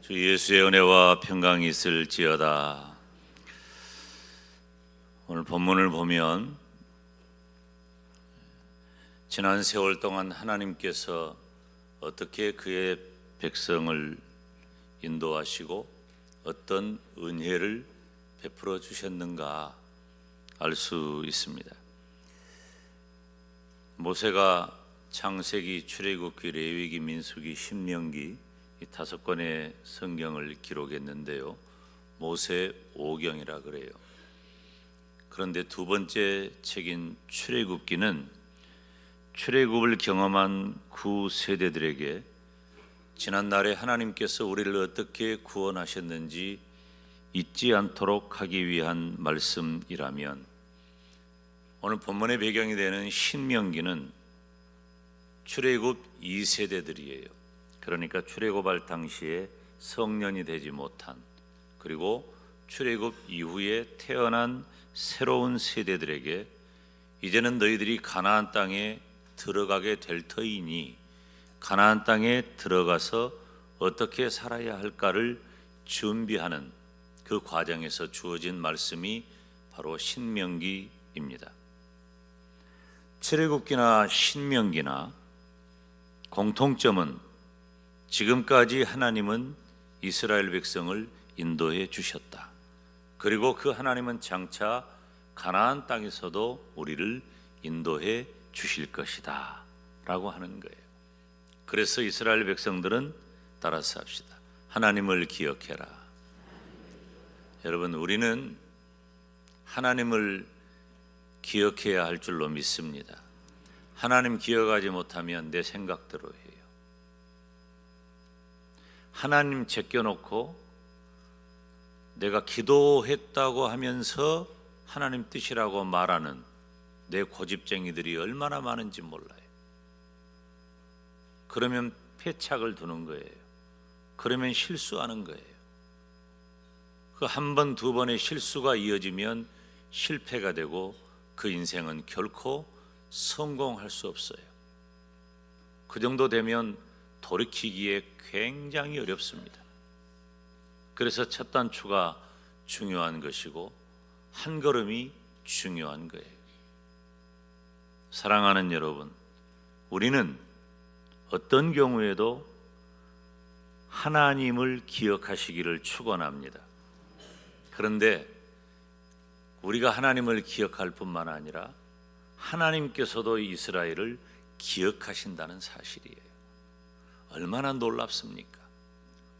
주 예수의 은혜와 평강이 있을지어다. 오늘 본문을 보면 지난 세월 동안 하나님께서 어떻게 그의 백성을 인도하시고 어떤 은혜를 베풀어 주셨는가 알 수 있습니다. 모세가 창세기, 출애굽기, 레위기, 민수기, 신명기 이 5권의 성경을 기록했는데요, 모세 오경이라 그래요. 그런데 두 번째 책인 출애굽기는 출애굽을 경험한 구세대들에게 지난날에 하나님께서 우리를 어떻게 구원하셨는지 잊지 않도록 하기 위한 말씀이라면, 오늘 본문의 배경이 되는 신명기는 출애굽 2세대들이에요. 그러니까 출애굽할 당시에 성년이 되지 못한, 그리고 출애굽 이후에 태어난 새로운 세대들에게 이제는 너희들이 가나안 땅에 들어가게 될 터이니 가나안 땅에 들어가서 어떻게 살아야 할까를 준비하는 그 과정에서 주어진 말씀이 바로 신명기입니다. 출애굽기나 신명기나 공통점은 지금까지 하나님은 이스라엘 백성을 인도해 주셨다. 그리고 그 하나님은 장차 가나안 땅에서도 우리를 인도해 주실 것이다 라고 하는 거예요. 그래서 이스라엘 백성들은 따라서 합시다. 하나님을 기억해라. 여러분, 우리는 하나님을 기억해야 할 줄로 믿습니다. 하나님 기억하지 못하면 내 생각대로 해요. 하나님 제껴놓고 내가 기도했다고 하면서 하나님 뜻이라고 말하는 내 고집쟁이들이 얼마나 많은지 몰라요. 그러면 패착을 두는 거예요. 그러면 실수하는 거예요. 그 한 번, 두 번의 실수가 이어지면 실패가 되고 그 인생은 결코 성공할 수 없어요. 그 정도 되면 돌이키기에 굉장히 어렵습니다. 그래서 첫 단추가 중요한 것이고 한 걸음이 중요한 거예요. 사랑하는 여러분, 우리는 어떤 경우에도 하나님을 기억하시기를 축원합니다. 그런데 우리가 하나님을 기억할 뿐만 아니라 하나님께서도 이스라엘을 기억하신다는 사실이에요. 얼마나 놀랍습니까?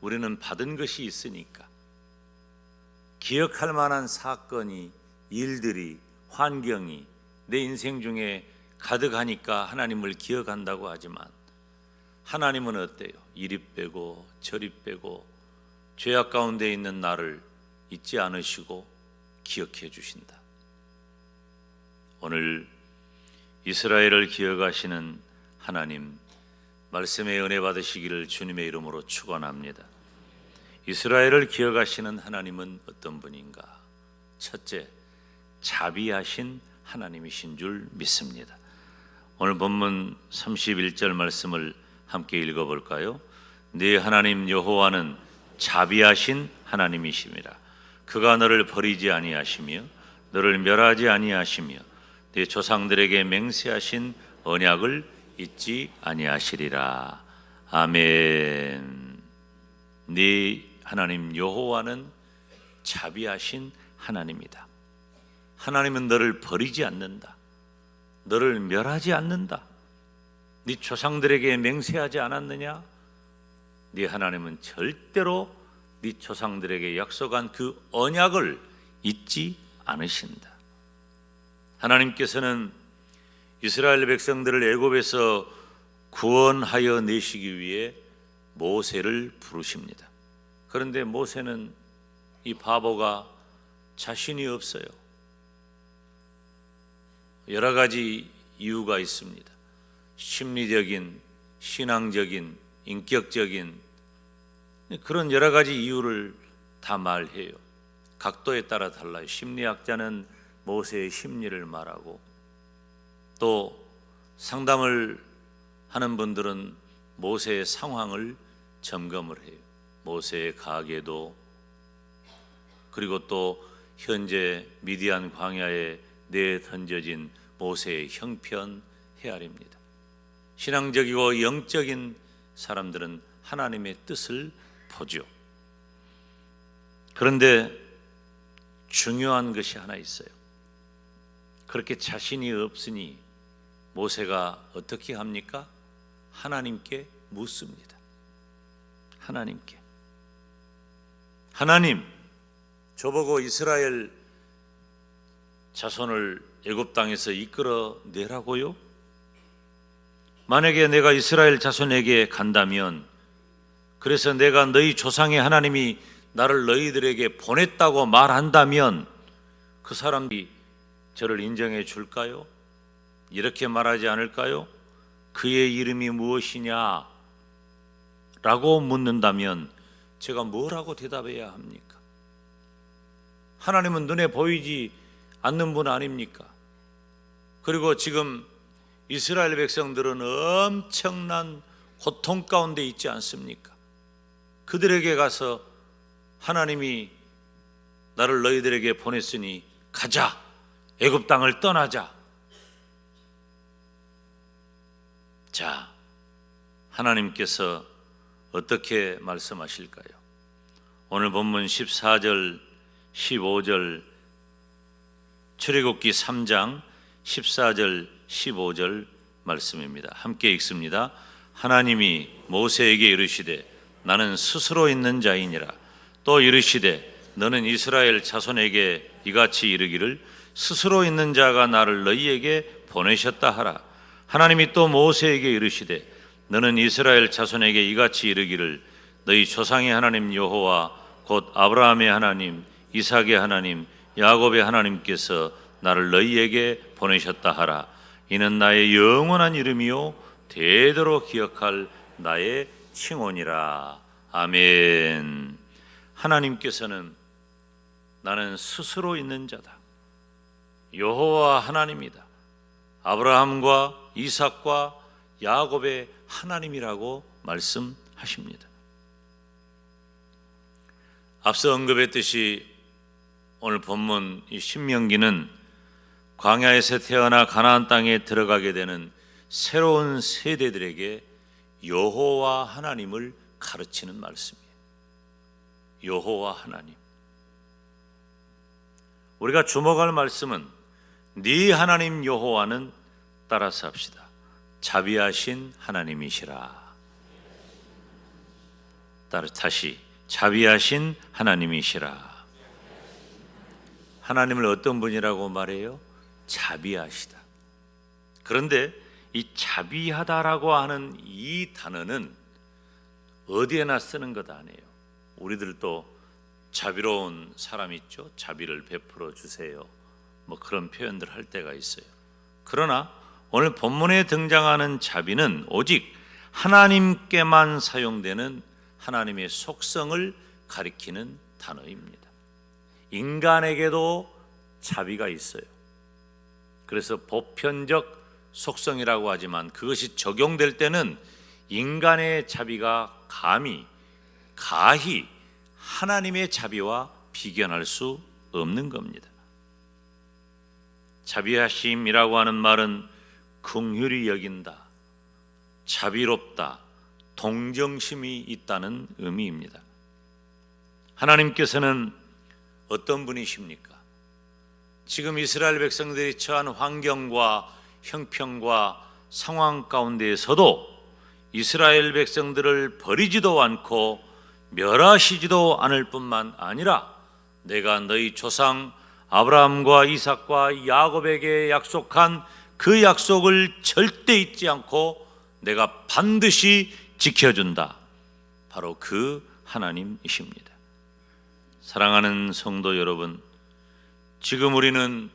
우리는 받은 것이 있으니까 기억할 만한 사건이, 일들이, 환경이 내 인생 중에 가득하니까 하나님을 기억한다고 하지만, 하나님은 어때요? 이리 빼고 저리 빼고 죄악 가운데 있는 나를 잊지 않으시고 기억해 주신다. 오늘 이스라엘을 기억하시는 하나님, 말씀의 은혜 받으시기를 주님의 이름으로 축원합니다. 이스라엘을 기억하시는 하나님은 어떤 분인가? 첫째, 자비하신 하나님이신 줄 믿습니다. 오늘 본문 31절 말씀을 함께 읽어볼까요? 네 하나님 여호와는 자비하신 하나님이심이라. 그가 너를 버리지 아니하시며 너를 멸하지 아니하시며 네 조상들에게 맹세하신 언약을 잊지 아니하시리라. 아멘. 네 하나님 여호와는 자비하신 하나님이다. 하나님은 너를 버리지 않는다. 너를 멸하지 않는다. 네 조상들에게 맹세하지 않았느냐? 네 하나님은 절대로 네 조상들에게 약속한 그 언약을 잊지 않으신다. 하나님께서는 이스라엘 백성들을 애굽에서 구원하여 내시기 위해 모세를 부르십니다. 그런데 모세는, 이 바보가, 자신이 없어요. 여러 가지 이유가 있습니다. 심리적인, 신앙적인, 인격적인 그런 여러 가지 이유를 다 말해요. 각도에 따라 달라요. 심리학자는 모세의 심리를 말하고, 또 상담을 하는 분들은 모세의 상황을 점검을 해요. 모세의 가계도, 그리고 또 현재 미디안 광야에 내던져진 모세의 형편 헤아립니다. 신앙적이고 영적인 사람들은 하나님의 뜻을 보죠. 그런데 중요한 것이 하나 있어요. 그렇게 자신이 없으니 모세가 어떻게 합니까? 하나님께 묻습니다. 하나님께. 하나님, 저보고 이스라엘 자손을 애굽 땅에서 이끌어 내라고요? 만약에 내가 이스라엘 자손에게 간다면, 그래서 내가 너희 조상의 하나님이 나를 너희들에게 보냈다고 말한다면 그 사람이 저를 인정해 줄까요? 이렇게 말하지 않을까요? 그의 이름이 무엇이냐? 라고 묻는다면 제가 뭐라고 대답해야 합니까? 하나님은 눈에 보이지 않는 분 아닙니까? 그리고 지금 이스라엘 백성들은 엄청난 고통 가운데 있지 않습니까? 그들에게 가서 하나님이 나를 너희들에게 보냈으니 가자, 애굽 땅을 떠나자. 자, 하나님께서 어떻게 말씀하실까요? 오늘 본문 14절, 15절, 출애굽기 3장 14절, 15절 말씀입니다. 함께 읽습니다. 하나님이 모세에게 이르시되 나는 스스로 있는 자이니라. 또 이르시되 너는 이스라엘 자손에게 이같이 이르기를 스스로 있는 자가 나를 너희에게 보내셨다 하라. 하나님이 또 모세에게 이르시되 너는 이스라엘 자손에게 이같이 이르기를 너희 조상의 하나님 여호와 곧 아브라함의 하나님, 이삭의 하나님, 야곱의 하나님께서 나를 너희에게 보내셨다 하라. 이는 나의 영원한 이름이요 대대로 기억할 나의 칭호니라. 아멘. 하나님께서는 나는 스스로 있는 자다, 여호와 하나님이다, 아브라함과 이삭과 야곱의 하나님이라고 말씀하십니다. 앞서 언급했듯이 오늘 본문 이 신명기는 광야에서 태어나 가나안 땅에 들어가게 되는 새로운 세대들에게 여호와 하나님을 가르치는 말씀이에요. 여호와 하나님. 우리가 주목할 말씀은 네 하나님 여호와는 따라서 합시다. 자비하신 하나님이시라. 다시 자비하신 하나님이시라. 하나님을 어떤 분이라고 말해요? 자비하시다. 그런데 이 자비하다라고 하는 이 단어는 어디에나 쓰는 것 아니에요. 우리들도 자비로운 사람 있죠. 자비를 베풀어 주세요. 뭐 그런 표현들 할 때가 있어요. 그러나 오늘 본문에 등장하는 자비는 오직 하나님께만 사용되는 하나님의 속성을 가리키는 단어입니다. 인간에게도 자비가 있어요. 그래서 보편적 속성이라고 하지만 그것이 적용될 때는 인간의 자비가 가히 하나님의 자비와 비견할 수 없는 겁니다. 자비하심이라고 하는 말은 긍휼히 여긴다, 자비롭다, 동정심이 있다는 의미입니다. 하나님께서는 어떤 분이십니까? 지금 이스라엘 백성들이 처한 환경과 형편과 상황 가운데에서도 이스라엘 백성들을 버리지도 않고 멸하시지도 않을 뿐만 아니라 내가 너희 조상 아브라함과 이삭과 야곱에게 약속한 그 약속을 절대 잊지 않고 내가 반드시 지켜준다. 바로 그 하나님이십니다. 사랑하는 성도 여러분, 지금 우리는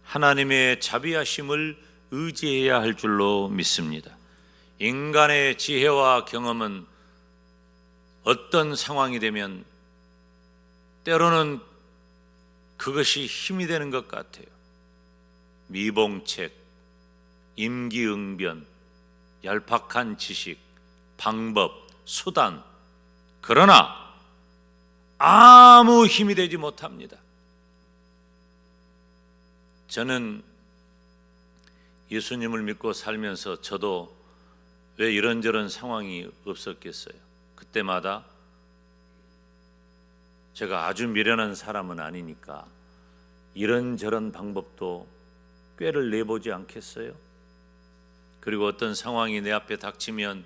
하나님의 자비하심을 의지해야 할 줄로 믿습니다. 인간의 지혜와 경험은 어떤 상황이 되면 때로는 그것이 힘이 되는 것 같아요. 미봉책, 임기응변, 얄팍한 지식, 방법, 수단, 그러나 아무 힘이 되지 못합니다. 저는 예수님을 믿고 살면서 저도 왜 이런저런 상황이 없었겠어요. 그때마다 제가 아주 미련한 사람은 아니니까 이런저런 방법도 꾀를 내보지 않겠어요? 그리고 어떤 상황이 내 앞에 닥치면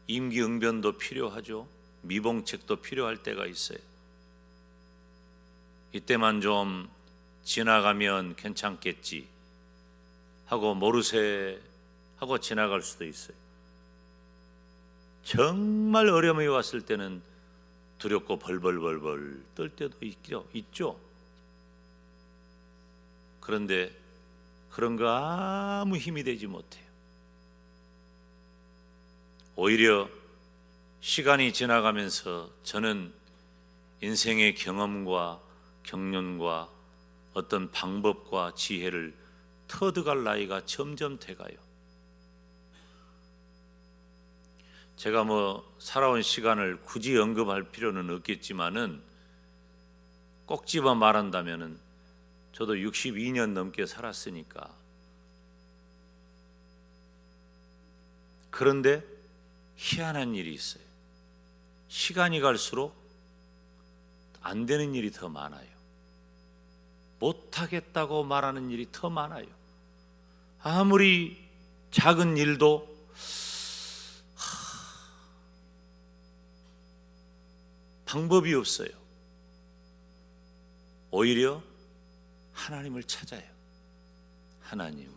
임기응변도 필요하죠. 미봉책도 필요할 때가 있어요. 이때만 좀 지나가면 괜찮겠지 하고 모르쇠 하고 지나갈 수도 있어요. 정말 어려움이 왔을 때는 두렵고 벌벌벌벌 떨 때도 있죠. 그런데 그런 거 아무 힘이 되지 못해요. 오히려 시간이 지나가면서 저는 인생의 경험과 경륜과 어떤 방법과 지혜를 터득할 나이가 점점 돼가요. 제가 살아온 시간을 굳이 언급할 필요는 없겠지만은 꼭 집어 말한다면은 저도 62년 넘게 살았으니까. 그런데 희한한 일이 있어요. 시간이 갈수록 안 되는 일이 더 많아요. 못하겠다고 말하는 일이 더 많아요. 아무리 작은 일도 방법이 없어요. 오히려 하나님을 찾아요. 하나님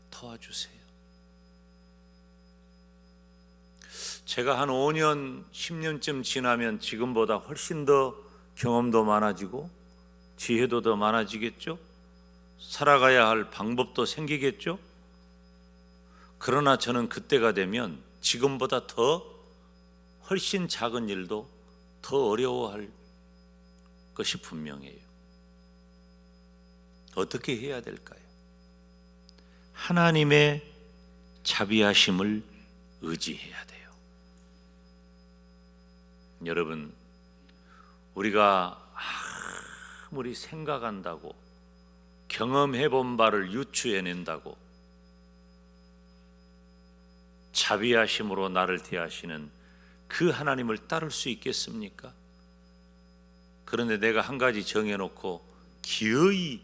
도와주세요. 제가 한 5년, 10년쯤 지나면 지금보다 훨씬 더 경험도 많아지고 지혜도 더 많아지겠죠? 살아가야 할 방법도 생기겠죠? 그러나 저는 그때가 되면 지금보다 더 훨씬 작은 일도 더 어려워할 것이 분명해요. 어떻게 해야 될까요? 하나님의 자비하심을 의지해야 돼요. 여러분, 우리가 아무리 생각한다고 경험해 본 바를 유추해낸다고 자비하심으로 나를 대하시는 그 하나님을 따를 수 있겠습니까? 그런데 내가 한 가지 정해놓고 기어이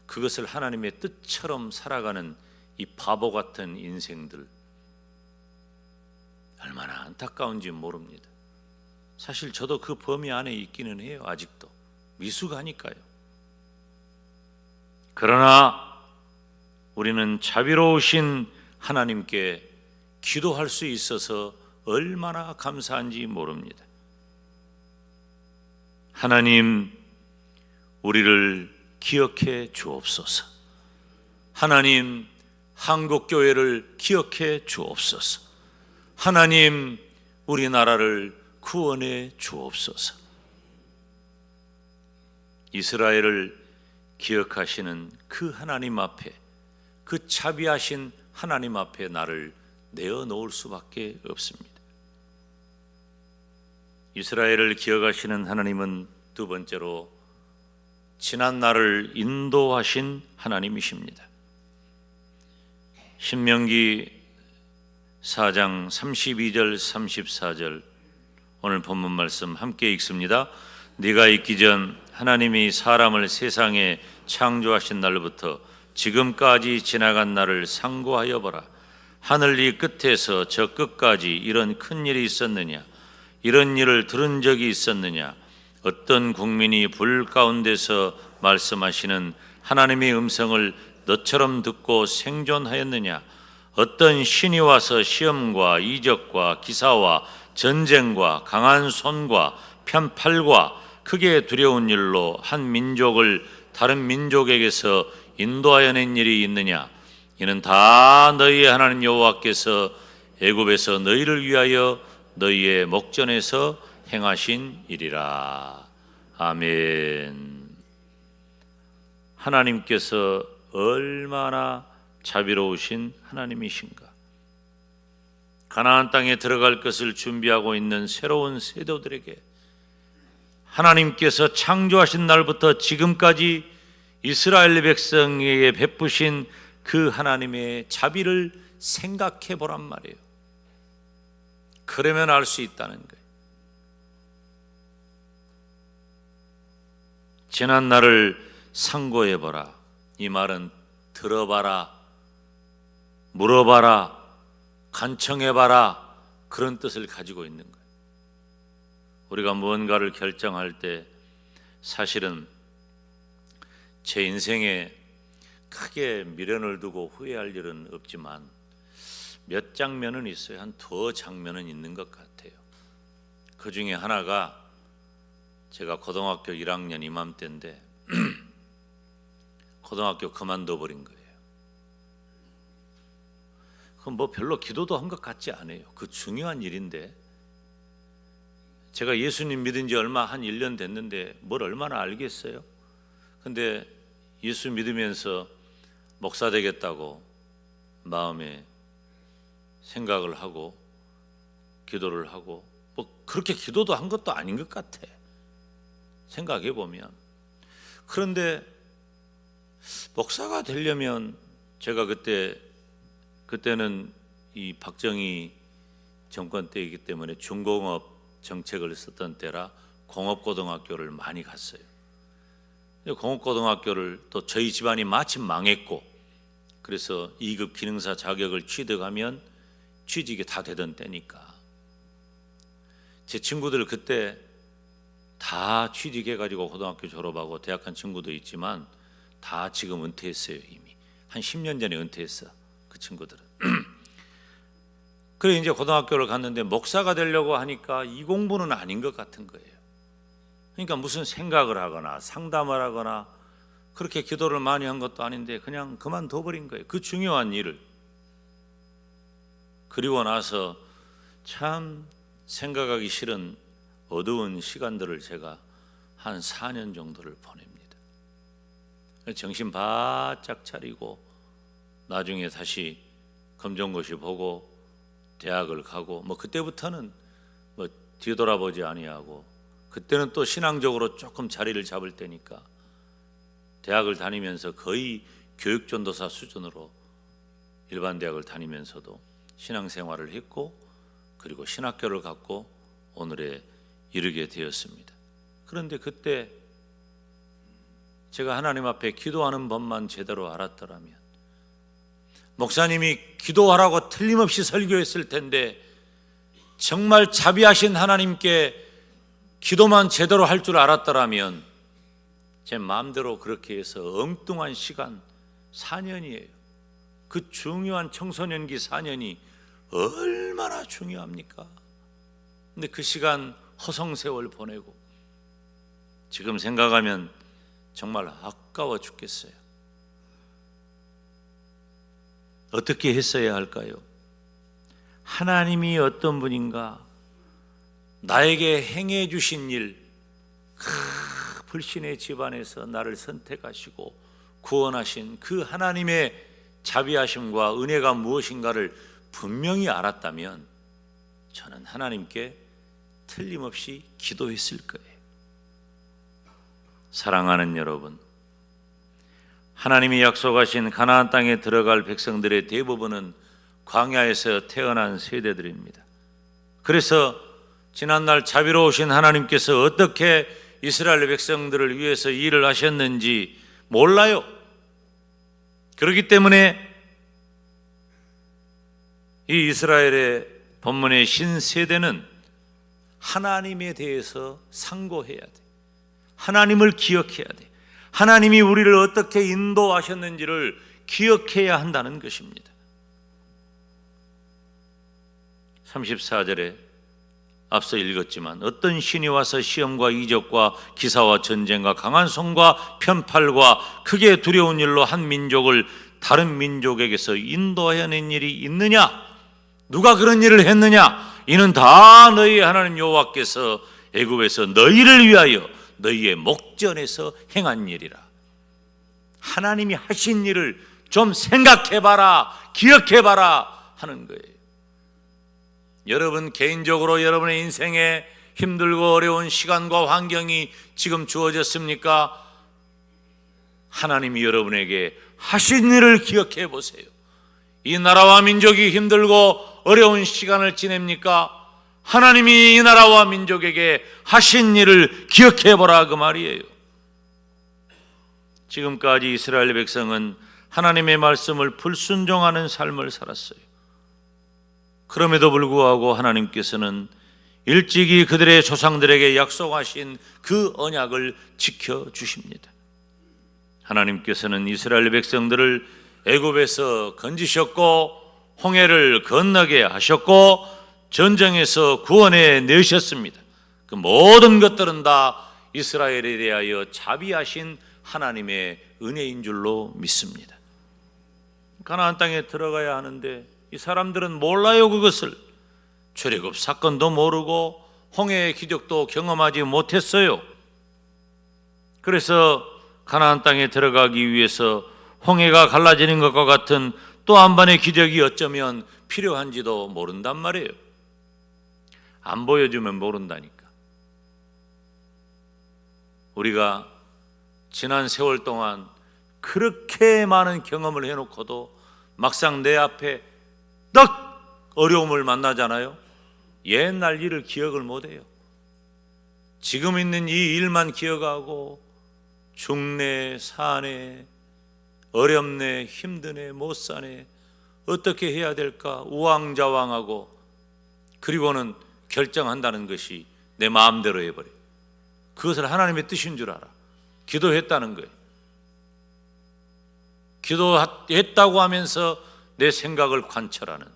그것을 하나님의 뜻처럼 살아가는 이 바보 같은 인생들, 얼마나 안타까운지 모릅니다. 사실 저도 그 범위 안에 있기는 해요. 아직도 미숙하니까요. 그러나 우리는 자비로우신 하나님께 기도할 수 있어서 얼마나 감사한지 모릅니다. 하나님, 우리를 기억해 주옵소서. 하나님, 한국교회를 기억해 주옵소서. 하나님, 우리나라를 구원해 주옵소서. 이스라엘을 기억하시는 그 하나님 앞에, 그 자비하신 하나님 앞에 나를 내어놓을 수밖에 없습니다. 이스라엘을 기억하시는 하나님은 두 번째로 지난 날을 인도하신 하나님이십니다. 신명기 4장 32절 34절 오늘 본문 말씀 함께 읽습니다. 네가 있기 전 하나님이 사람을 세상에 창조하신 날부터 지금까지 지나간 날을 상고하여 보라. 하늘 이 끝에서 저 끝까지 이런 큰 일이 있었느냐? 이런 일을 들은 적이 있었느냐? 어떤 국민이 불 가운데서 말씀하시는 하나님의 음성을 너처럼 듣고 생존하였느냐? 어떤 신이 와서 시험과 이적과 기사와 전쟁과 강한 손과 편팔과 크게 두려운 일로 한 민족을 다른 민족에게서 인도하여 낸 일이 있느냐? 이는 다 너희의 하나님 여호와께서 애굽에서 너희를 위하여 너희의 목전에서 행하신 일이라. 아멘. 하나님께서 얼마나 자비로우신 하나님이신가. 가나안 땅에 들어갈 것을 준비하고 있는 새로운 세대들에게 하나님께서 창조하신 날부터 지금까지 이스라엘 백성에게 베푸신 그 하나님의 자비를 생각해 보란 말이에요. 그러면 알 수 있다는 거예요. 지난 날을 상고해 보라. 이 말은 들어봐라, 물어봐라, 간청해 봐라, 그런 뜻을 가지고 있는 거예요. 우리가 무언가를 결정할 때 사실은 제 인생에 크게 미련을 두고 후회할 일은 없지만 몇 장면은 있어요. 한 두어 장면은 있는 것 같아요. 그 중에 하나가 제가 고등학교 1학년 이맘때인데 고등학교 그만둬 버린 거예요. 그건 뭐 별로 기도도 한 것 같지 않아요. 그 중요한 일인데 제가 예수님 믿은 지 얼마 한 1년 됐는데 뭘 얼마나 알겠어요? 근데 예수 믿으면서 목사 되겠다고 마음에 생각을 하고 기도를 하고 뭐 그렇게 기도도 한 것도 아닌 것 같아. 생각해 보면. 그런데 목사가 되려면 제가 그때는 이 박정희 정권 때이기 때문에 중공업 정책을 썼던 때라 공업고등학교를 많이 갔어요. 공업고등학교를 또 저희 집안이 마침 망했고 그래서 2급 기능사 자격을 취득하면 취직이 다 되던 때니까 제 친구들 그때 다 취직해가지고 고등학교 졸업하고 대학 간 친구도 있지만 다 지금 은퇴했어요. 이미 한 10년 전에 은퇴했어. 그 친구들은. 그래 이제 고등학교를 갔는데 목사가 되려고 하니까 이 공부는 아닌 것 같은 거예요. 그러니까 무슨 생각을 하거나 상담을 하거나 그렇게 기도를 많이 한 것도 아닌데 그냥 그만둬 버린 거예요. 그 중요한 일을. 그리고 나서 참 생각하기 싫은 어두운 시간들을 제가 한 4년 정도를 보냅니다. 정신 바짝 차리고 나중에 다시 검정고시 보고 대학을 가고 뭐 그때부터는 뭐 뒤돌아보지 아니하고 그때는 또 신앙적으로 조금 자리를 잡을 때니까 대학을 다니면서 거의 교육전도사 수준으로 일반 대학을 다니면서도 신앙생활을 했고 그리고 신학교를 갔고 오늘에 이르게 되었습니다. 그런데 그때 제가 하나님 앞에 기도하는 법만 제대로 알았더라면 목사님이 기도하라고 틀림없이 설교했을 텐데 정말 자비하신 하나님께 기도만 제대로 할 줄 알았더라면 제 마음대로 그렇게 해서 엉뚱한 시간 4년이에요. 그 중요한 청소년기 4년이 얼마나 중요합니까? 근데 그 시간 허송세월 보내고 지금 생각하면 정말 아까워 죽겠어요. 어떻게 했어야 할까요? 하나님이 어떤 분인가 나에게 행해 주신 일, 불신의 집안에서 나를 선택하시고 구원하신 그 하나님의 자비하심과 은혜가 무엇인가를 분명히 알았다면 저는 하나님께 틀림없이 기도했을 거예요. 사랑하는 여러분, 하나님이 약속하신 가나안 땅에 들어갈 백성들의 대부분은 광야에서 태어난 세대들입니다. 그래서 지난날 자비로우신 하나님께서 어떻게 이스라엘 백성들을 위해서 일을 하셨는지 몰라요. 그렇기 때문에 이 이스라엘의 본문의 신세대는 하나님에 대해서 상고해야 돼. 하나님을 기억해야 돼. 하나님이 우리를 어떻게 인도하셨는지를 기억해야 한다는 것입니다. 34절에 앞서 읽었지만 어떤 신이 와서 시험과 이적과 기사와 전쟁과 강한 손과 편팔과 크게 두려운 일로 한 민족을 다른 민족에게서 인도해낸 일이 있느냐? 누가 그런 일을 했느냐? 이는 다 너희 하나님 여호와께서 애굽에서 너희를 위하여 너희의 목전에서 행한 일이라. 하나님이 하신 일을 좀 생각해봐라, 기억해봐라 하는 거예요. 여러분 개인적으로 여러분의 인생에 힘들고 어려운 시간과 환경이 지금 주어졌습니까? 하나님이 여러분에게 하신 일을 기억해 보세요. 이 나라와 민족이 힘들고 어려운 시간을 지냅니까? 하나님이 이 나라와 민족에게 하신 일을 기억해 보라, 그 말이에요. 지금까지 이스라엘 백성은 하나님의 말씀을 불순종하는 삶을 살았어요. 그럼에도 불구하고 하나님께서는 일찍이 그들의 조상들에게 약속하신 그 언약을 지켜주십니다. 하나님께서는 이스라엘 백성들을 애굽에서 건지셨고 홍해를 건너게 하셨고 전쟁에서 구원해 내셨습니다. 그 모든 것들은 다 이스라엘에 대하여 자비하신 하나님의 은혜인 줄로 믿습니다. 가나안 땅에 들어가야 하는데 이 사람들은 몰라요. 그것을 출애굽 사건도 모르고 홍해의 기적도 경험하지 못했어요. 그래서 가나안 땅에 들어가기 위해서 홍해가 갈라지는 것과 같은 또 한 번의 기적이 어쩌면 필요한지도 모른단 말이에요. 안 보여주면 모른다니까. 우리가 지난 세월 동안 그렇게 많은 경험을 해놓고도 막상 내 앞에 딱 어려움을 만나잖아요. 옛날 일을 기억을 못해요. 지금 있는 이 일만 기억하고 죽네 사네 어렵네 힘드네 못 사네 어떻게 해야 될까 우왕좌왕하고 그리고는 결정한다는 것이 내 마음대로 해버려요. 그것을 하나님의 뜻인 줄 알아. 기도했다는 거예요. 기도했다고 하면서 내 생각을 관철하는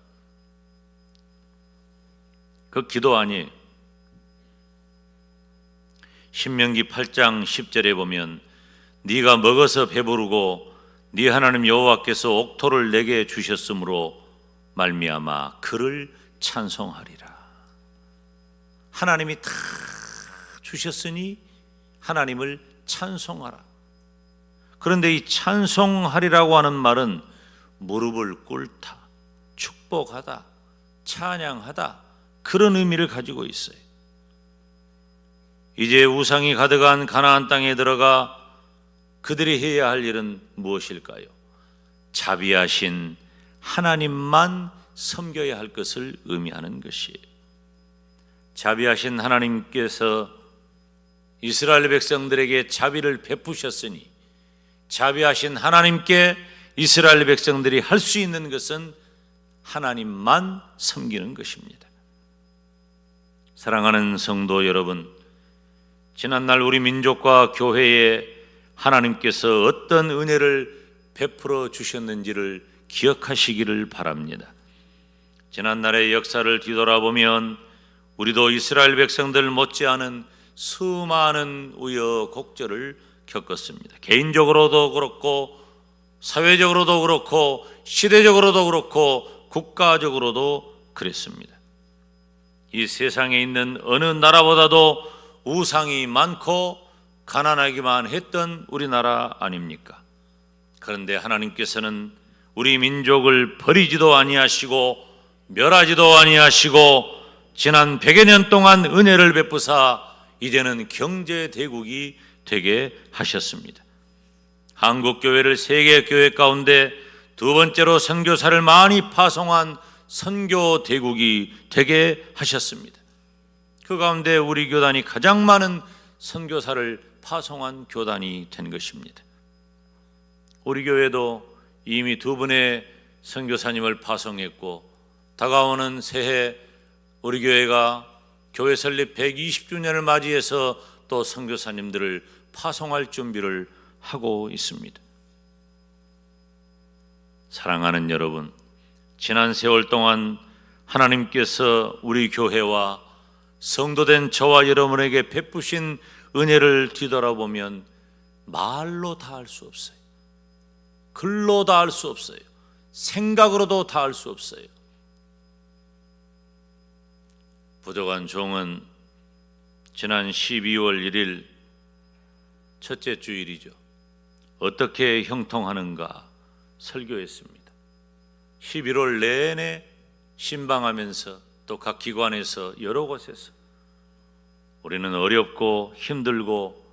그 기도 아니에요. 신명기 8장 10절에 보면 네가 먹어서 배부르고 네 하나님 여호와께서 옥토를 내게 주셨으므로 말미암아 그를 찬송하리라. 하나님이 다 주셨으니 하나님을 찬송하라. 그런데 이 찬송하리라고 하는 말은 무릎을 꿇다, 축복하다, 찬양하다 그런 의미를 가지고 있어요. 이제 우상이 가득한 가나안 땅에 들어가 그들이 해야 할 일은 무엇일까요? 자비하신 하나님만 섬겨야 할 것을 의미하는 것이에요. 자비하신 하나님께서 이스라엘 백성들에게 자비를 베푸셨으니 자비하신 하나님께 이스라엘 백성들이 할 수 있는 것은 하나님만 섬기는 것입니다. 사랑하는 성도 여러분, 지난날 우리 민족과 교회에 하나님께서 어떤 은혜를 베풀어 주셨는지를 기억하시기를 바랍니다. 지난날의 역사를 뒤돌아보면 우리도 이스라엘 백성들 못지않은 수많은 우여곡절을 겪었습니다. 개인적으로도 그렇고 사회적으로도 그렇고 시대적으로도 그렇고 국가적으로도 그랬습니다. 이 세상에 있는 어느 나라보다도 우상이 많고 가난하기만 했던 우리나라 아닙니까? 그런데 하나님께서는 우리 민족을 버리지도 아니하시고 멸하지도 아니하시고 지난 100여 년 동안 은혜를 베푸사 이제는 경제대국이 되게 하셨습니다. 한국교회를 세계교회 가운데 두 번째로 선교사를 많이 파송한 선교대국이 되게 하셨습니다. 그 가운데 우리 교단이 가장 많은 선교사를 파송한 교단이 된 것입니다. 우리 교회도 이미 두 분의 선교사님을 파송했고 다가오는 새해 우리 교회가 교회 설립 120주년을 맞이해서 또 선교사님들을 파송할 준비를 하고 있습니다. 사랑하는 여러분, 지난 세월 동안 하나님께서 우리 교회와 성도된 저와 여러분에게 베푸신 은혜를 뒤돌아보면 말로 다 할 수 없어요. 글로 다 할 수 없어요. 생각으로도 다 할 수 없어요. 부족한 종은 지난 12월 1일 첫째 주일이죠. 어떻게 형통하는가 설교했습니다. 11월 내내 신방하면서 또 각 기관에서 여러 곳에서 우리는 어렵고 힘들고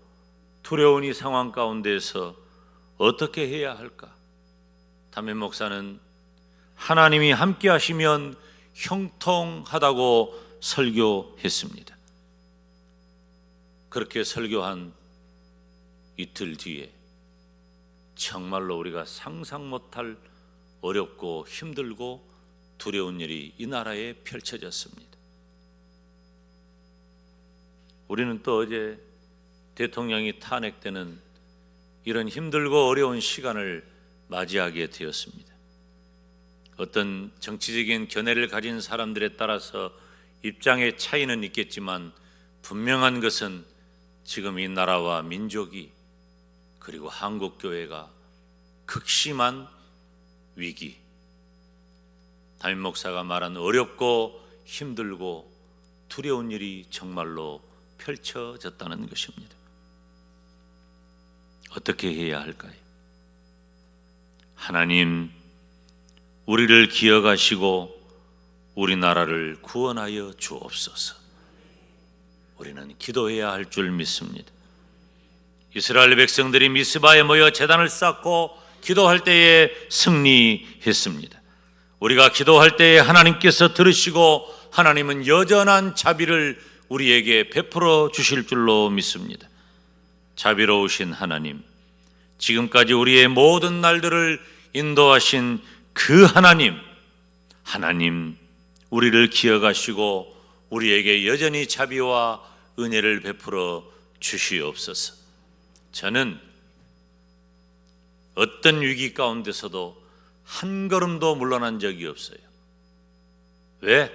두려운 이 상황 가운데서 어떻게 해야 할까? 담임 목사는 하나님이 함께 하시면 형통하다고 설교했습니다. 그렇게 설교한 이틀 뒤에 정말로 우리가 상상 못할 어렵고 힘들고 두려운 일이 이 나라에 펼쳐졌습니다. 우리는 또 어제 대통령이 탄핵되는 이런 힘들고 어려운 시간을 맞이하게 되었습니다. 어떤 정치적인 견해를 가진 사람들에 따라서 입장의 차이는 있겠지만 분명한 것은 지금 이 나라와 민족이 그리고 한국교회가 극심한 위기, 담임 목사가 말한 어렵고 힘들고 두려운 일이 정말로 펼쳐졌다는 것입니다. 어떻게 해야 할까요? 하나님, 우리를 기억하시고 우리나라를 구원하여 주옵소서. 우리는 기도해야 할 줄 믿습니다. 이스라엘 백성들이 미스바에 모여 제단을 쌓고 기도할 때에 승리했습니다. 우리가 기도할 때에 하나님께서 들으시고 하나님은 여전한 자비를 우리에게 베풀어 주실 줄로 믿습니다. 자비로우신 하나님, 지금까지 우리의 모든 날들을 인도하신 그 하나님, 우리를 기억하시고 우리에게 여전히 자비와 은혜를 베풀어 주시옵소서. 저는 어떤 위기 가운데서도 한 걸음도 물러난 적이 없어요. 왜?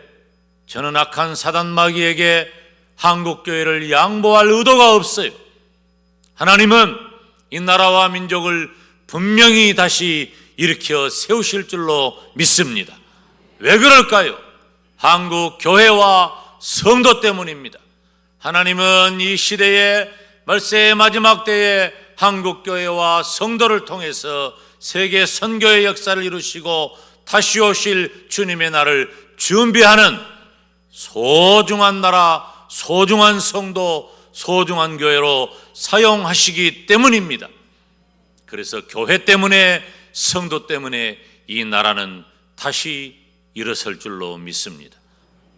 저는 악한 사단 마귀에게 한국교회를 양보할 의도가 없어요. 하나님은 이 나라와 민족을 분명히 다시 일으켜 세우실 줄로 믿습니다. 왜 그럴까요? 한국 교회와 성도 때문입니다. 하나님은 이 시대에 말세의 마지막 때에 한국 교회와 성도를 통해서 세계 선교의 역사를 이루시고 다시 오실 주님의 날을 준비하는 소중한 나라, 소중한 성도, 소중한 교회로 사용하시기 때문입니다. 그래서 교회 때문에, 성도 때문에 이 나라는 다시 일어설 줄로 믿습니다.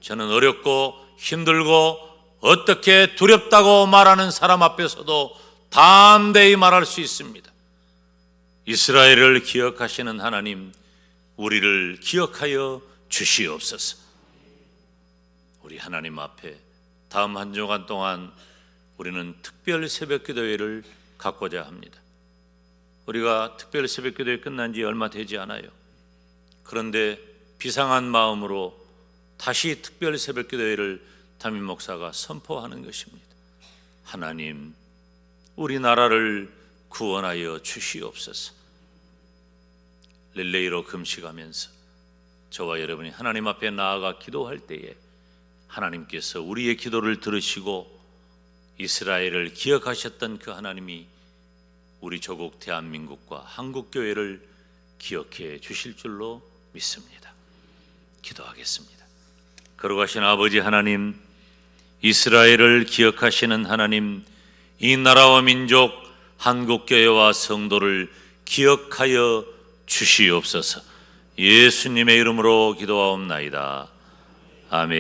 저는 어렵고 힘들고 어떻게 두렵다고 말하는 사람 앞에서도 담대히 말할 수 있습니다. 이스라엘을 기억하시는 하나님, 우리를 기억하여 주시옵소서. 우리 하나님 앞에 다음 한 주간 동안 우리는 특별 새벽 기도회를 갖고자 합니다. 우리가 특별 새벽 기도회 끝난 지 얼마 되지 않아요. 그런데 비상한 마음으로 다시 특별 새벽 기도회를 담임 목사가 선포하는 것입니다. 하나님, 우리나라를 구원하여 주시옵소서. 릴레이로 금식하면서 저와 여러분이 하나님 앞에 나아가 기도할 때에 하나님께서 우리의 기도를 들으시고 이스라엘을 기억하셨던 그 하나님이 우리 조국 대한민국과 한국교회를 기억해 주실 줄로 믿습니다. 기도하겠습니다. 거룩하신 아버지 하나님, 이스라엘을 기억하시는 하나님, 이 나라와 민족, 한국교회와 성도를 기억하여 주시옵소서. 예수님의 이름으로 기도하옵나이다. 아멘.